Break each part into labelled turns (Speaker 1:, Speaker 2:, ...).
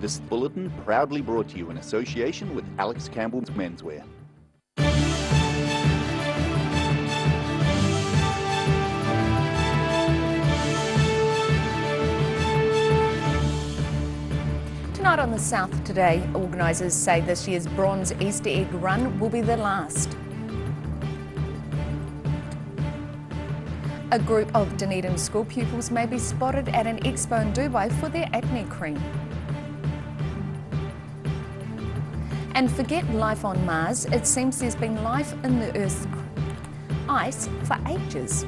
Speaker 1: This bulletin proudly brought to you in association with Alex Campbell's Menswear.
Speaker 2: Tonight on The South Today, organisers say this year's Bronze Easter Egg Run will be the last. A group of Dunedin school pupils may be spotted at an expo in Dubai for their acne cream. And forget life on Mars, it seems there's been life in the Earth's ice for ages.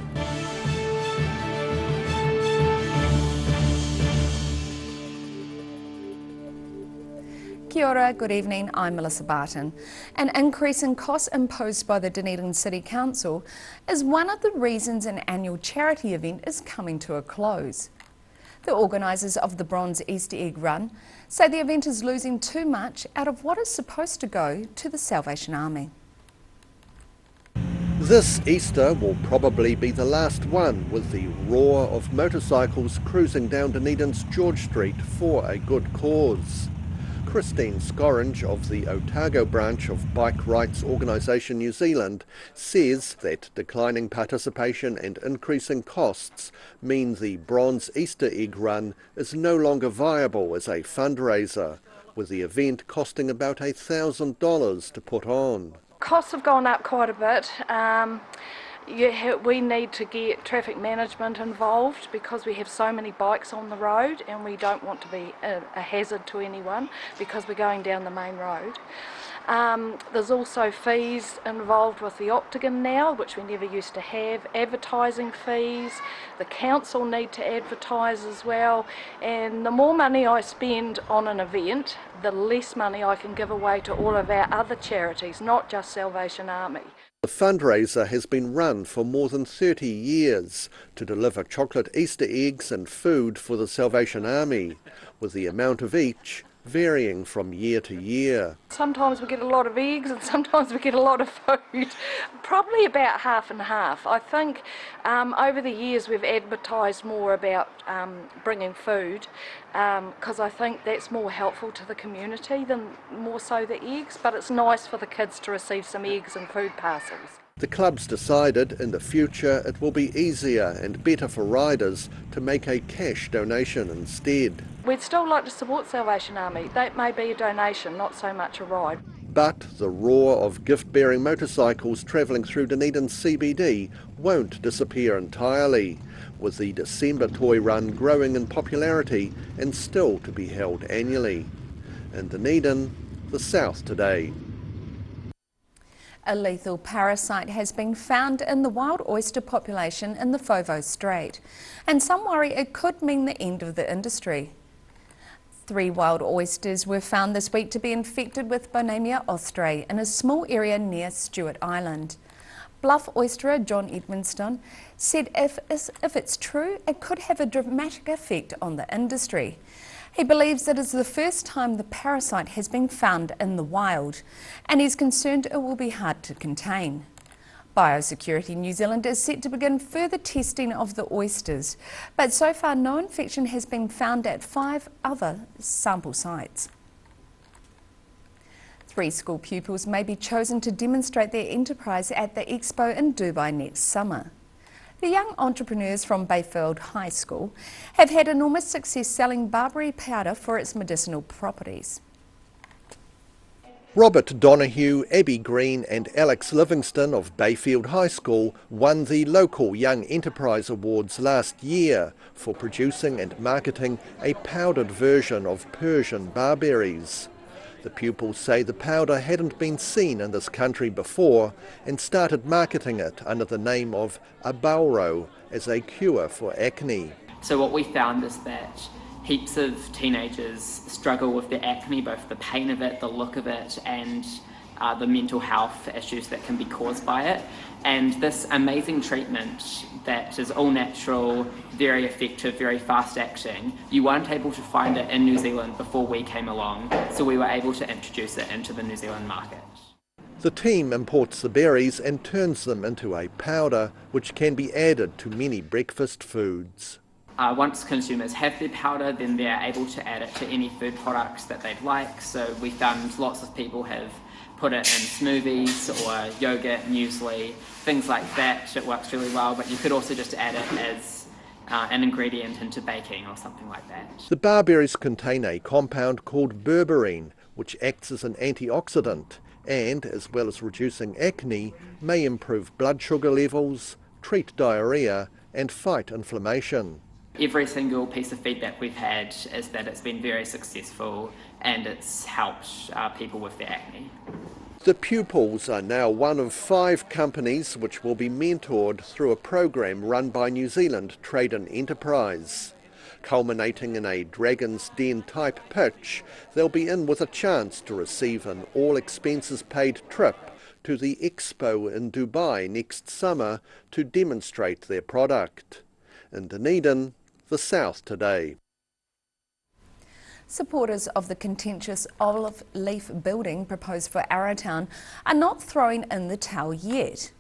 Speaker 2: Kia ora, good evening, I'm Melissa Barton. An increase in costs imposed by the Dunedin City Council is one of the reasons an annual charity event is coming to a close. The organisers of the Bronze Easter Egg Run say the event is losing too much out of what is supposed to go to the Salvation Army.
Speaker 3: This Easter will probably be the last one, with the roar of motorcycles cruising down Dunedin's George Street for a good cause. Christine Scorange of the Otago branch of bike rights organisation New Zealand says that declining participation and increasing costs mean the Bronze Easter Egg Run is no longer viable as a fundraiser, with the event costing about $1,000 to put on.
Speaker 4: Costs have gone up quite a bit. We need to get traffic management involved because we have so many bikes on the road and we don't want to be a hazard to anyone because we're going down the main road. There's also fees involved with the Octagon now, which we never used to have, advertising fees, the council need to advertise as well, and the more money I spend on an event, the less money I can give away to all of our other charities, not just Salvation Army.
Speaker 3: The fundraiser has been run for more than 30 years to deliver chocolate Easter eggs and food for the Salvation Army, with the amount of each varying from year to year.
Speaker 4: Sometimes we get a lot of eggs and sometimes we get a lot of food, probably about half and half. I think over the years we've advertised more about bringing food because I think that's more helpful to the community than more so the eggs, but it's nice for the kids to receive some eggs and food parcels.
Speaker 3: The club's decided in the future it will be easier and better for riders to make a cash donation instead.
Speaker 4: We'd still like to support Salvation Army. That may be a donation, not so much a ride.
Speaker 3: But the roar of gift-bearing motorcycles travelling through Dunedin's CBD won't disappear entirely, with the December toy run growing in popularity and still to be held annually. In Dunedin, The South Today.
Speaker 2: A lethal parasite has been found in the wild oyster population in the Foveaux Strait, and some worry it could mean the end of the industry. 3 wild oysters were found this week to be infected with Boehmia austrae in a small area near Stewart Island. Bluff oysterer John Edmondson said if it's true, it could have a dramatic effect on the industry. He believes it is the first time the parasite has been found in the wild, and he's concerned it will be hard to contain. Biosecurity New Zealand is set to begin further testing of the oysters, but so far no infection has been found at 5 other sample sites. 3 school pupils may be chosen to demonstrate their enterprise at the expo in Dubai next summer. The young entrepreneurs from Bayfield High School have had enormous success selling barberry powder for its medicinal properties.
Speaker 3: Robert Donoghue, Abby Green and Alex Livingston of Bayfield High School won the local Young Enterprise Awards last year for producing and marketing a powdered version of Persian barberries. The pupils say the powder hadn't been seen in this country before and started marketing it under the name of Abauro as a cure for acne.
Speaker 5: So what we found is that heaps of teenagers struggle with the acne, both the pain of it, the look of it, and the mental health issues that can be caused by it. And this amazing treatment that is all natural, very effective, very fast acting, you weren't able to find it in New Zealand before we came along, so we were able to introduce it into the New Zealand market.
Speaker 3: The team imports the berries and turns them into a powder which can be added to many breakfast foods.
Speaker 5: Once consumers have their powder, then they're able to add it to any food products that they'd like. So we found lots of people have put it in smoothies or yogurt, muesli, things like that. It works really well, but you could also just add it as an ingredient into baking or something like that.
Speaker 3: The barberries contain a compound called berberine, which acts as an antioxidant and, as well as reducing acne, may improve blood sugar levels, treat diarrhoea and fight inflammation.
Speaker 5: Every single piece of feedback we've had is that it's been very successful and it's helped people with their acne.
Speaker 3: The pupils are now one of 5 companies which will be mentored through a program run by New Zealand Trade and Enterprise. Culminating in a Dragon's Den type pitch, they'll be in with a chance to receive an all expenses paid trip to the Expo in Dubai next summer to demonstrate their product. In Dunedin, The South Today.
Speaker 2: Supporters of the contentious olive leaf building proposed for Arrowtown are not throwing in the towel yet.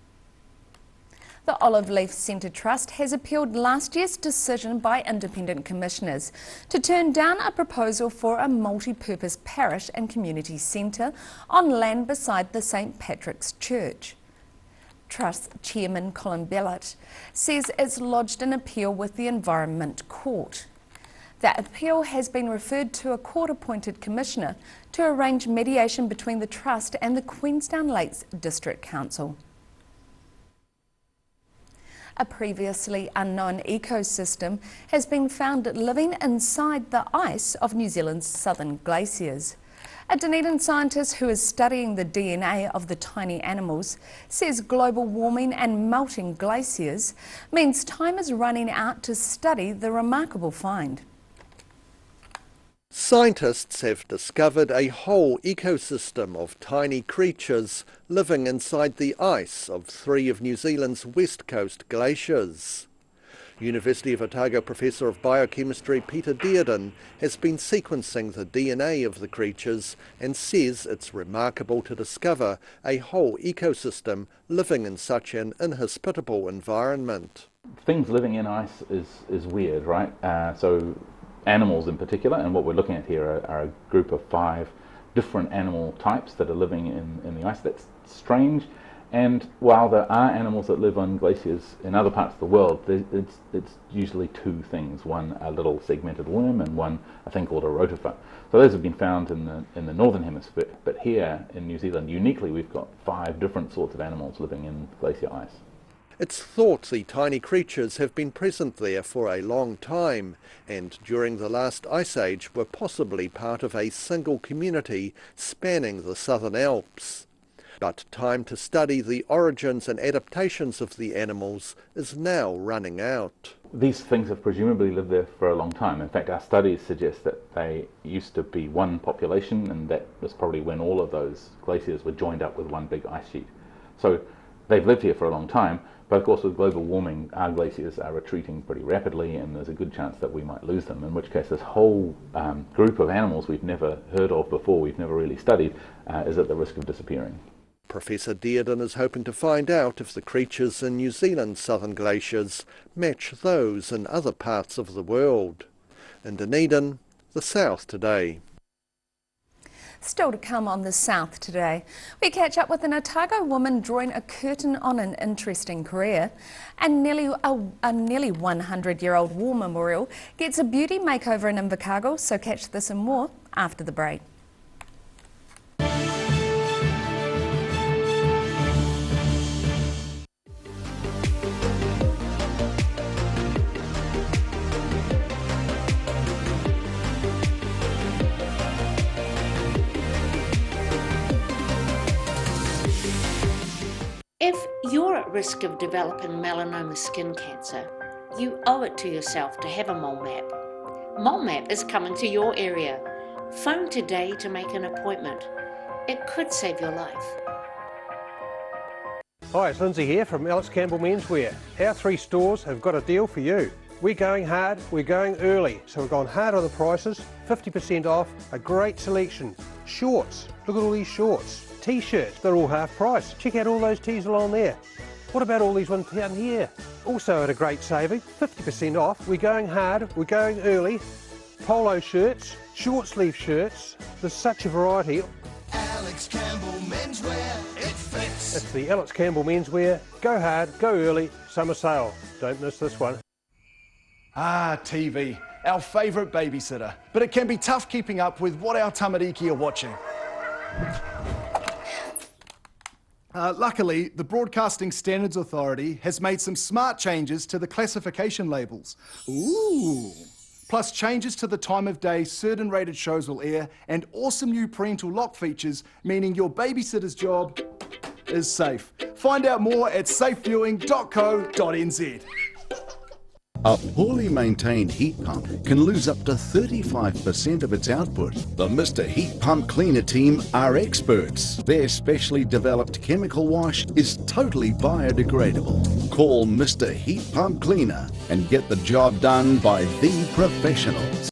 Speaker 2: The Olive Leaf Centre Trust has appealed last year's decision by independent commissioners to turn down a proposal for a multi-purpose parish and community centre on land beside the St Patrick's Church. Trust Chairman Colin Bellott says it's lodged an appeal with the Environment Court. That appeal has been referred to a court-appointed commissioner to arrange mediation between the Trust and the Queenstown Lakes District Council. A previously unknown ecosystem has been found living inside the ice of New Zealand's southern glaciers. A Dunedin scientist who is studying the DNA of the tiny animals says global warming and melting glaciers means time is running out to study the remarkable find.
Speaker 3: Scientists have discovered a whole ecosystem of tiny creatures living inside the ice of 3 of New Zealand's west coast glaciers. University of Otago Professor of Biochemistry Peter Dearden has been sequencing the DNA of the creatures and says it's remarkable to discover a whole ecosystem living in such an inhospitable environment.
Speaker 6: Things living in ice is weird, right? So animals in particular, and what we're looking at here are a group of 5 different animal types that are living in the ice. That's strange, and while there are animals that live on glaciers in other parts of the world, it's usually 2 things: one a little segmented worm and one a thing called a rotifer. So those have been found in the northern hemisphere, but here in New Zealand uniquely we've got 5 different sorts of animals living in glacier ice.
Speaker 3: It's thought the tiny creatures have been present there for a long time and during the last ice age were possibly part of a single community spanning the Southern Alps. But time to study the origins and adaptations of the animals is now running out.
Speaker 6: These things have presumably lived there for a long time. In fact, our studies suggest that they used to be one population, and that was probably when all of those glaciers were joined up with one big ice sheet. So they've lived here for a long time. But of course with global warming our glaciers are retreating pretty rapidly and there's a good chance that we might lose them, in which case this whole group of animals we've never heard of before, we've never really studied, is at the risk of disappearing.
Speaker 3: Professor Dearden is hoping to find out if the creatures in New Zealand's southern glaciers match those in other parts of the world. In Dunedin, The South Today.
Speaker 2: Still to come on The South Today, we catch up with an Otago woman drawing a curtain on an interesting career, and nearly 100-year-old war memorial gets a beauty makeover in Invercargill, so catch this and more after the break.
Speaker 7: If you're at risk of developing melanoma skin cancer, you owe it to yourself to have a mole map. Mole map is coming to your area. Phone today to make an appointment. It could save your life.
Speaker 8: Hi, it's Lindsay here from Alex Campbell Menswear. Our 3 stores have got a deal for you. We're going hard, we're going early, so we've gone hard on the prices, 50% off, a great selection. Shorts, look at all these shorts. T-shirts, they're all half price. Check out all those tees along there. What about all these ones down here? Also at a great saving, 50% off. We're going hard, we're going early. Polo shirts, short sleeve shirts, there's such a variety.
Speaker 9: Alex Campbell Menswear, it fits.
Speaker 8: It's the Alex Campbell Menswear, go hard, go early, summer sale. Don't miss this one.
Speaker 10: Ah, TV, our favourite babysitter. But it can be tough keeping up with what our tamariki are watching. Luckily, the Broadcasting Standards Authority has made some smart changes to the classification labels. Ooh! Plus changes to the time of day certain rated shows will air, and awesome new parental lock features, meaning your babysitter's job is safe. Find out more at safeviewing.co.nz.
Speaker 11: A poorly maintained heat pump can lose up to 35% of its output. The Mr. Heat Pump Cleaner team are experts. Their specially developed chemical wash is totally biodegradable. Call Mr. Heat Pump Cleaner and get the job done by the professionals.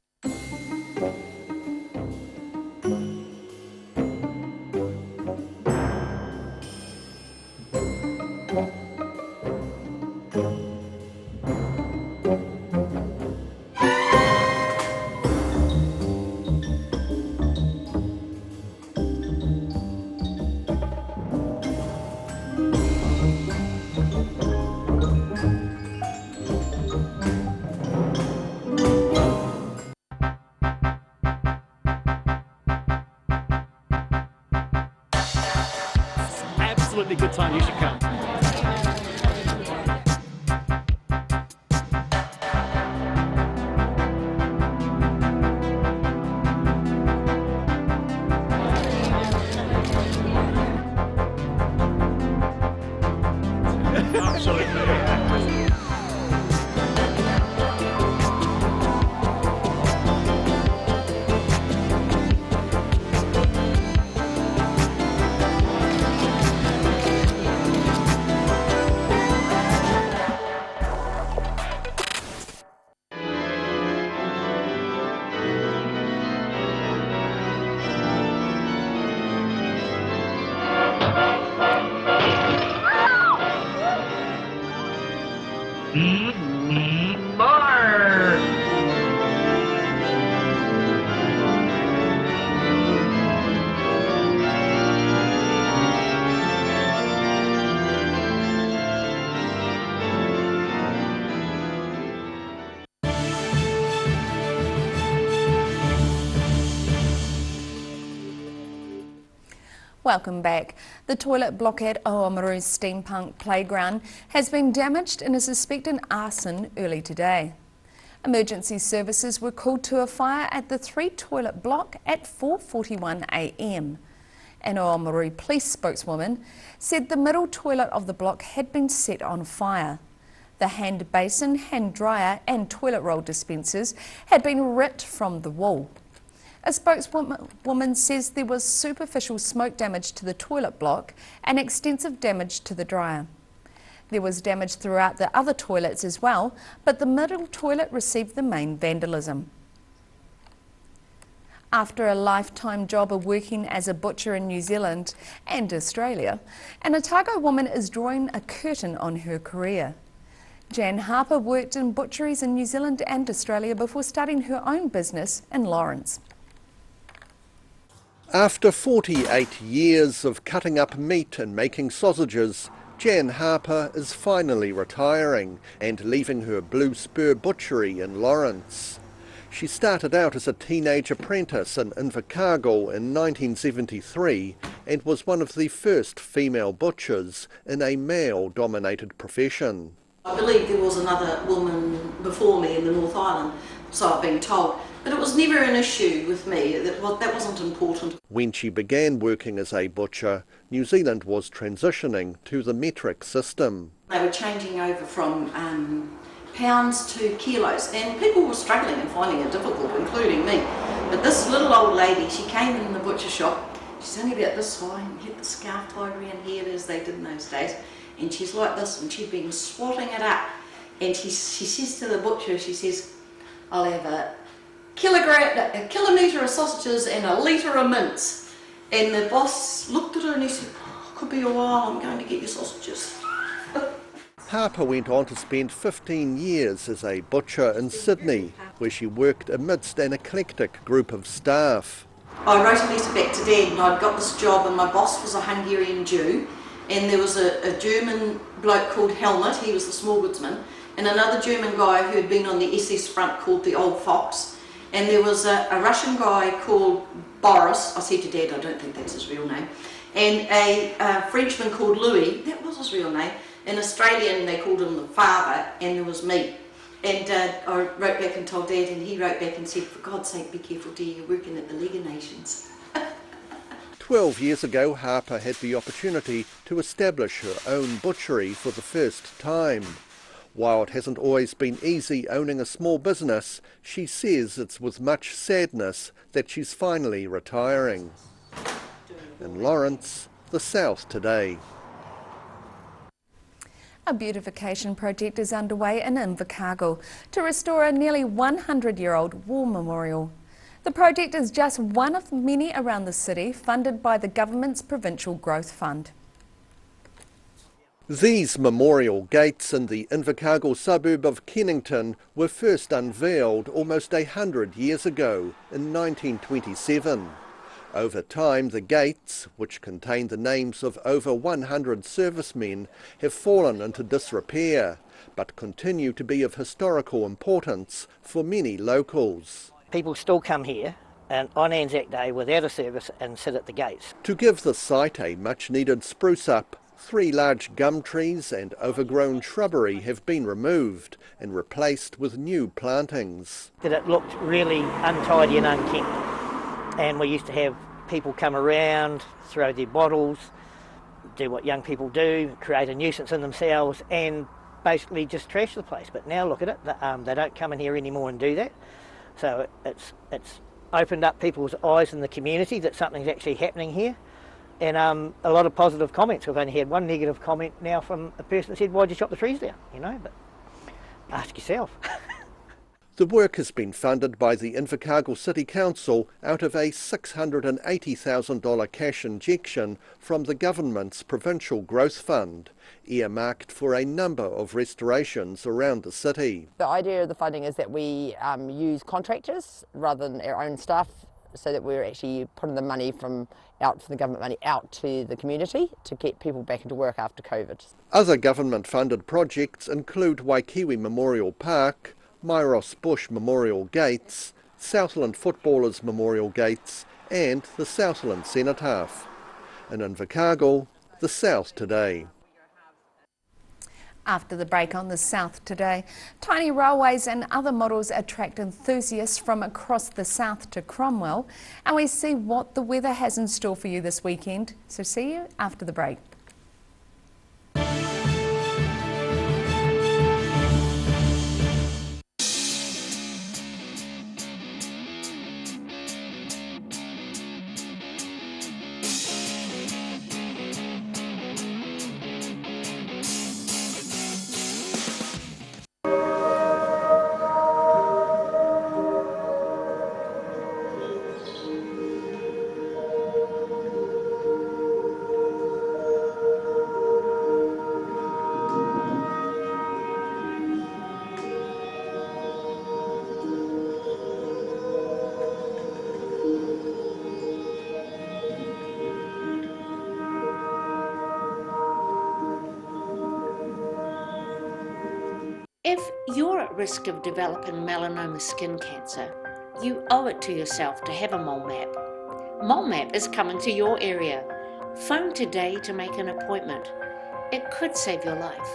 Speaker 12: Absolutely good time, you should come. Absolutely.
Speaker 2: Welcome back. The toilet block at Oamaru's Steampunk Playground has been damaged in a suspected arson early today. Emergency services were called to a fire at the 3 toilet block at 4:41 a.m. An Oamaru police spokeswoman said the middle toilet of the block had been set on fire. The hand basin, hand dryer and toilet roll dispensers had been ripped from the wall. A spokeswoman says there was superficial smoke damage to the toilet block and extensive damage to the dryer. There was damage throughout the other toilets as well, but the middle toilet received the main vandalism. After a lifetime job of working as a butcher in New Zealand and Australia, an Otago woman is drawing a curtain on her career. Jan Harper worked in butcheries in New Zealand and Australia before starting her own business in Lawrence.
Speaker 3: After 48 years of cutting up meat and making sausages, Jan Harper is finally retiring and leaving her Blue Spur butchery in Lawrence. She started out as a teenage apprentice in Invercargill in 1973 and was one of the first female butchers in a male-dominated profession.
Speaker 13: I believe there was another woman before me in the North Island, so I've been told. But it was never an issue with me, that wasn't important.
Speaker 3: When she began working as a butcher, New Zealand was transitioning to the metric system.
Speaker 13: They were changing over from pounds to kilos, and people were struggling and finding it difficult, including me. But this little old lady, she came in the butcher shop, she's only about this high, and had the scarf tied around here as they did in those days, and she's like this, and she'd been swatting it up, and she says to the butcher, she says, I'll have a kilometre of sausages and a litre of mince. And the boss looked at her and he said, oh, could be a while, I'm going to get your sausages.
Speaker 3: Harper went on to spend 15 years as a butcher in Sydney, where she worked amidst an eclectic group of staff.
Speaker 13: I wrote a letter back to Dad and I'd got this job, and my boss was a Hungarian Jew, and there was a German bloke called Helmut, he was the smallwoodsman, and another German guy who had been on the SS front called the Old Fox, and there was a Russian guy called Boris, I said to Dad, I don't think that's his real name, and a Frenchman called Louis, that was his real name, an Australian, they called him the father, and there was me. And I wrote back and told Dad, and he wrote back and said, for God's sake, be careful, dear, you're working at the League of Nations.
Speaker 3: 12 years ago, Harper had the opportunity to establish her own butchery for the first time. While it hasn't always been easy owning a small business, she says it's with much sadness that she's finally retiring. In Lawrence, the South Today.
Speaker 2: A beautification project is underway in Invercargill to restore a nearly 100-year-old war memorial. The project is just one of many around the city, funded by the government's Provincial Growth Fund.
Speaker 3: These memorial gates in the Invercargill suburb of Kennington were first unveiled almost 100 years ago, in 1927. Over time, the gates, which contain the names of over 100 servicemen, have fallen into disrepair, but continue to be of historical importance for many locals.
Speaker 14: People still come here and on Anzac Day without a service and sit at the gates.
Speaker 3: To give the site a much-needed spruce-up, 3 large gum trees and overgrown shrubbery have been removed and replaced with new plantings.
Speaker 14: That it looked really untidy and unkempt. And we used to have people come around, throw their bottles, do what young people do, create a nuisance in themselves and basically just trash the place. But now look at it, they don't come in here anymore and do that. So it's opened up people's eyes in the community that something's actually happening here. And a lot of positive comments. We've only had one negative comment now from a person that said, why'd you chop the trees down? You know, but ask yourself.
Speaker 3: The work has been funded by the Invercargill City Council out of a $680,000 cash injection from the government's Provincial Growth Fund, earmarked for a number of restorations around the city.
Speaker 15: The idea of the funding is that we use contractors rather than our own staff, so that we're actually putting the money from the government money out to the community to get people back into work after COVID.
Speaker 3: Other government-funded projects include Waikiwi Memorial Park, Myros Bush Memorial Gates, Southland Footballers Memorial Gates and the Southland Cenotaph. In Invercargill, the South Today.
Speaker 2: After the break on the South Today, tiny railways and other models attract enthusiasts from across the south to Cromwell, and we see what the weather has in store for you this weekend. So see you after the break.
Speaker 7: If you're at risk of developing melanoma skin cancer, you owe it to yourself to have a mole map. Mole map is coming to your area. Phone today to make an appointment. It could save your life.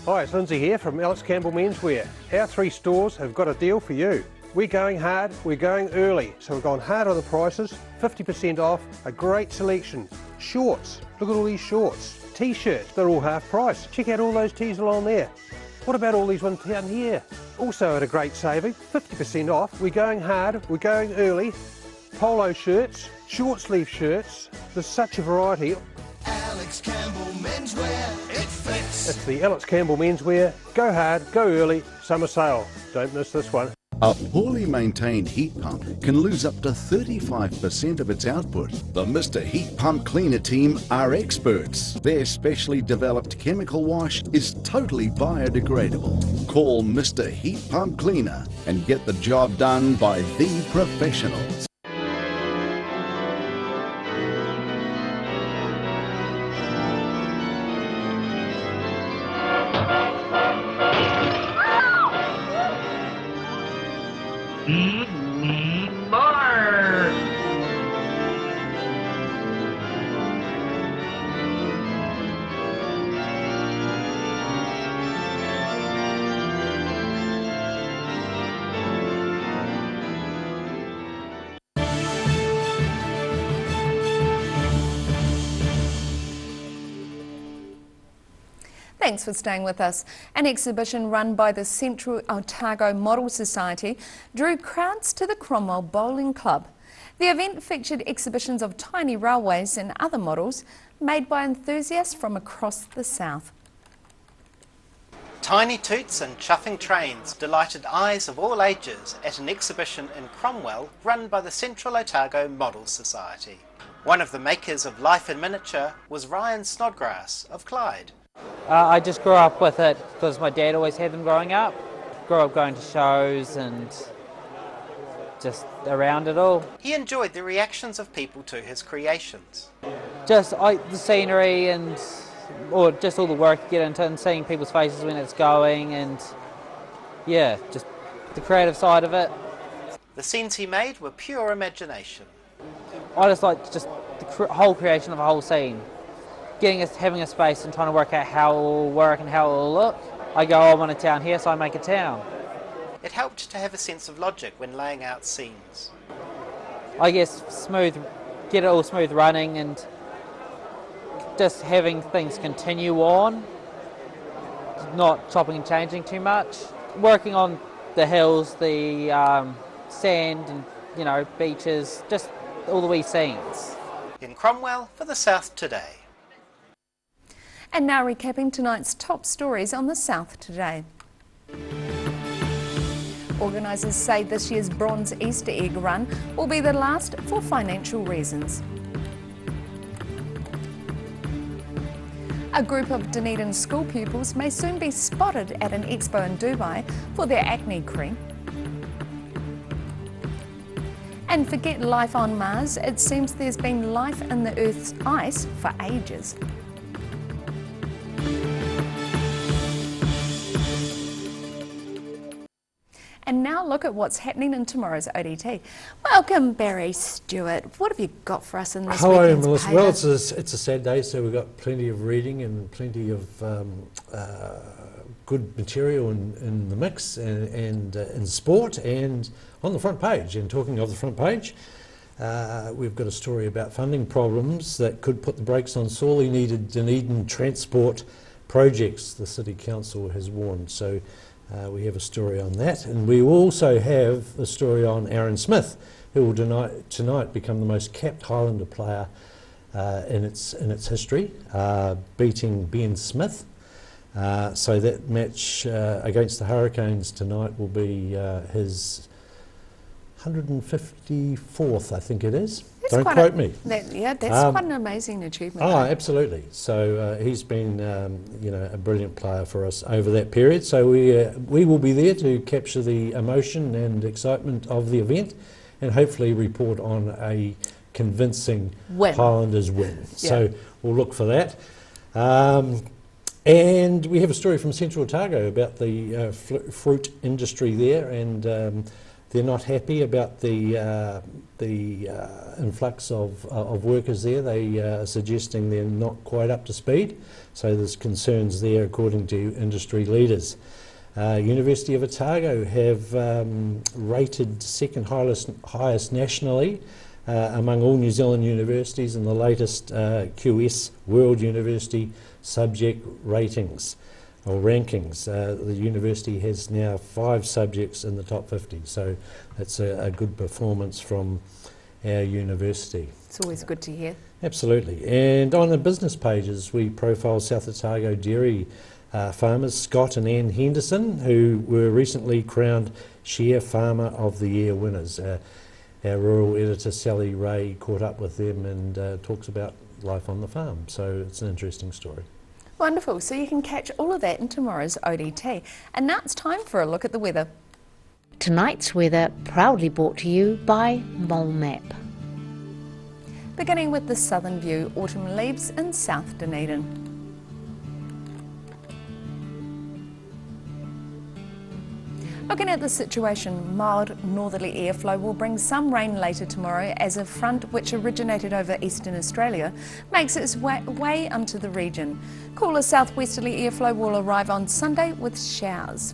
Speaker 8: Hi, it's Lindsay here from Alex Campbell Menswear. Our 3 stores have got a deal for you. We're going hard, we're going early, so we've gone hard on the prices, 50% off, a great selection. Shorts, look at all these shorts. T-shirts, they're all half price. Check out all those tees along there. What about all these ones down here? Also at a great saving, 50% off. We're going hard, we're going early. Polo shirts, short sleeve shirts, there's such a variety.
Speaker 9: Alex Campbell Menswear, it fits.
Speaker 8: It's the Alex Campbell Menswear. Go hard, go early, summer sale. Don't miss this one.
Speaker 11: A poorly maintained heat pump can lose up to 35% of its output. The Mr. Heat Pump Cleaner team are experts. Their specially developed chemical wash is totally biodegradable. Call Mr. Heat Pump Cleaner and get the job done by the professionals.
Speaker 2: Thanks for staying with us. An exhibition run by the Central Otago Model Society drew crowds to the Cromwell Bowling Club. The event featured exhibitions of tiny railways and other models made by enthusiasts from across the south.
Speaker 16: Tiny toots and chuffing trains delighted eyes of all ages at an exhibition in Cromwell run by the Central Otago Model Society. One of the makers of Life in Miniature was Ryan Snodgrass of Clyde.
Speaker 17: I just grew up with it because my dad always had them growing up. Grew up going to shows and just around it all.
Speaker 16: He enjoyed the reactions of people to his creations.
Speaker 17: Just the scenery and or just all the work you get into and seeing people's faces when it's going and yeah, just the creative side of it.
Speaker 16: The scenes he made were pure imagination.
Speaker 17: I just like just the whole creation of a whole scene. Having a space and trying to work out how it will work and how it will look. I go, I want a town here, so I make a town.
Speaker 16: It helped to have a sense of logic when laying out scenes.
Speaker 17: I guess get it all smooth running and just having things continue on, not chopping and changing too much. Working on the hills, the sand and beaches, just all the wee scenes.
Speaker 16: In Cromwell for the South Today.
Speaker 2: And now recapping tonight's top stories on the South Today. Organisers say this year's Bronze Easter Egg Run will be the last for financial reasons. A group of Dunedin school pupils may soon be spotted at an expo in Dubai for their acne cream. And forget life on Mars, it seems there's been life in the Earth's ice for ages. And now look at what's happening in tomorrow's ODT. Welcome, Barry Stewart. What have you got for us in this weekend's
Speaker 18: Melissa.
Speaker 2: paper?
Speaker 18: Well, it's a sad day, so we've got plenty of reading and plenty of good material in the mix and in sport and on the front page. And talking of the front page, we've got a story about funding problems that could put the brakes on sorely needed Dunedin transport projects, the City Council has warned. So we have a story on that, and we also have a story on Aaron Smith, who will tonight become the most capped Highlander player in its history, beating Ben Smith. So that match against the Hurricanes tonight will be his 154th, I think it is. Don't quote me.
Speaker 2: That's quite an amazing achievement.
Speaker 18: Oh, absolutely. So he's been, a brilliant player for us over that period. So we will be there to capture the emotion and excitement of the event, and hopefully report on a convincing Highlanders win. Yeah. So we'll look for that. And we have a story from Central Otago about the fruit industry there, and they're not happy about the influx of workers there. They are suggesting they're not quite up to speed, so there's concerns there according to industry leaders. University of Otago have rated second highest nationally among all New Zealand universities in the latest QS World University Subject Ratings or rankings. The university has now 5 subjects in the top 50, so that's a good performance from our university.
Speaker 2: It's always good to hear.
Speaker 18: Absolutely. And on the business pages, we profile South Otago Dairy farmers, Scott and Ann Henderson, who were recently crowned Share Farmer of the Year winners. Our rural editor Sally Ray caught up with them and talks about life on the farm, so it's an interesting story.
Speaker 2: Wonderful, so you can catch all of that in tomorrow's ODT. And now it's time for a look at the weather.
Speaker 7: Tonight's weather proudly brought to you by Mole Map.
Speaker 2: Beginning with the southern view, autumn leaves in South Dunedin. Looking at the situation, mild northerly airflow will bring some rain later tomorrow as a front which originated over eastern Australia makes its way onto the region. Cooler southwesterly airflow will arrive on Sunday with showers.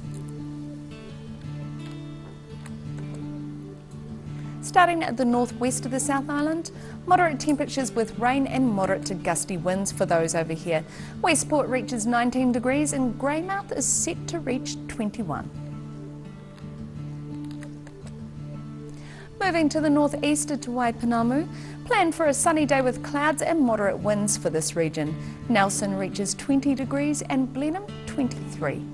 Speaker 2: Starting at the northwest of the South Island, moderate temperatures with rain and moderate to gusty winds for those over here. Westport reaches 19 degrees and Greymouth is set to reach 21. Moving to the northeast to Waipounamu, plan for a sunny day with clouds and moderate winds for this region. Nelson reaches 20 degrees and Blenheim 23.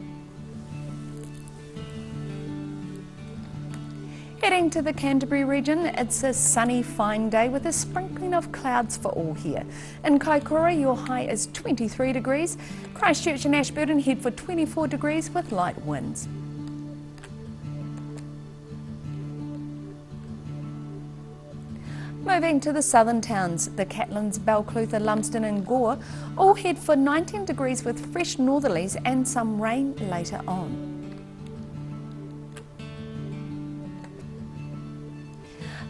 Speaker 2: Heading to the Canterbury region, it's a sunny, fine day with a sprinkling of clouds for all here. In Kaikoura, your high is 23 degrees. Christchurch and Ashburton head for 24 degrees with light winds. Moving to the southern towns, the Catlins, Balclutha, Lumsden and Gore all head for 19 degrees with fresh northerlies and some rain later on.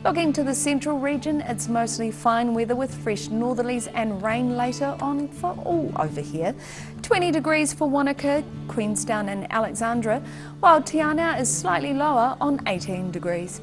Speaker 2: Looking to the central region, it's mostly fine weather with fresh northerlies and rain later on for all over here. 20 degrees for Wanaka, Queenstown and Alexandra, while Te Anau is slightly lower on 18 degrees.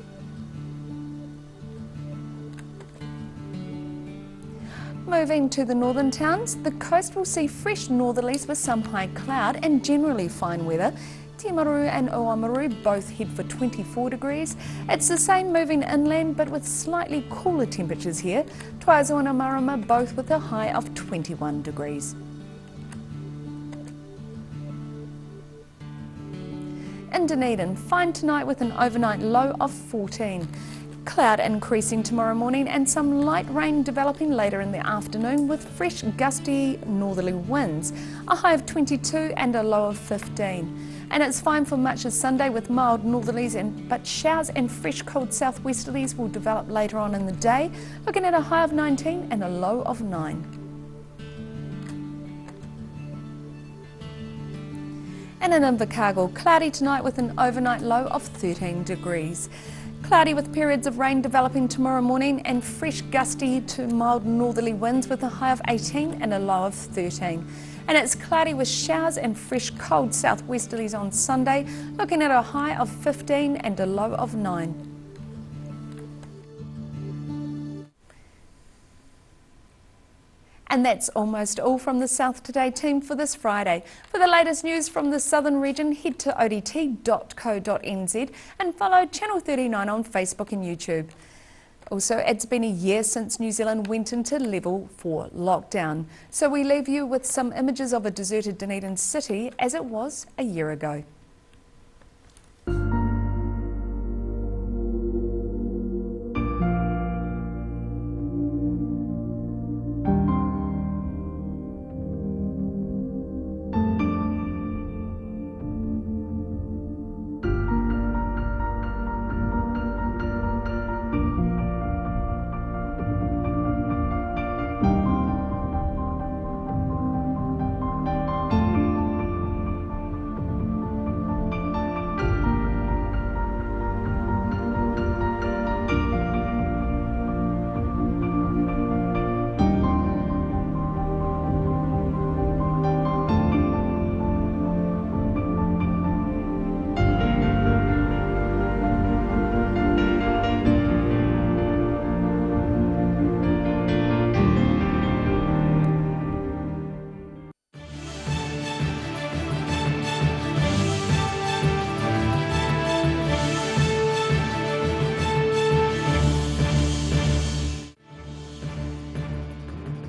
Speaker 2: Moving to the northern towns, the coast will see fresh northerlies with some high cloud and generally fine weather. Timaru and Oamaru both head for 24 degrees. It's the same moving inland but with slightly cooler temperatures here. Twizel and Marama both with a high of 21 degrees. In Dunedin, fine tonight with an overnight low of 14. Cloud increasing tomorrow morning and some light rain developing later in the afternoon with fresh gusty northerly winds, a high of 22 and a low of 15. And it's fine for much of Sunday with mild northerlies but showers and fresh cold southwesterlies will develop later on in the day, looking at a high of 19 and a low of 9. And in Invercargill, cloudy tonight with an overnight low of 13 degrees. Cloudy with periods of rain developing tomorrow morning and fresh gusty to mild northerly winds with a high of 18 and a low of 13. And it's cloudy with showers and fresh cold southwesterlies on Sunday, looking at a high of 15 and a low of 9. And that's almost all from the South Today team for this Friday. For the latest news from the southern region, head to odt.co.nz and follow Channel 39 on Facebook and YouTube. Also, it's been a year since New Zealand went into level 4 lockdown. So we leave you with some images of a deserted Dunedin city as it was a year ago.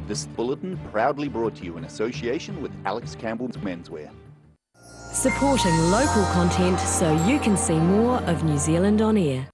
Speaker 1: This bulletin proudly brought to you in association with Alex Campbell's Menswear.
Speaker 19: Supporting local content so you can see more of New Zealand on air.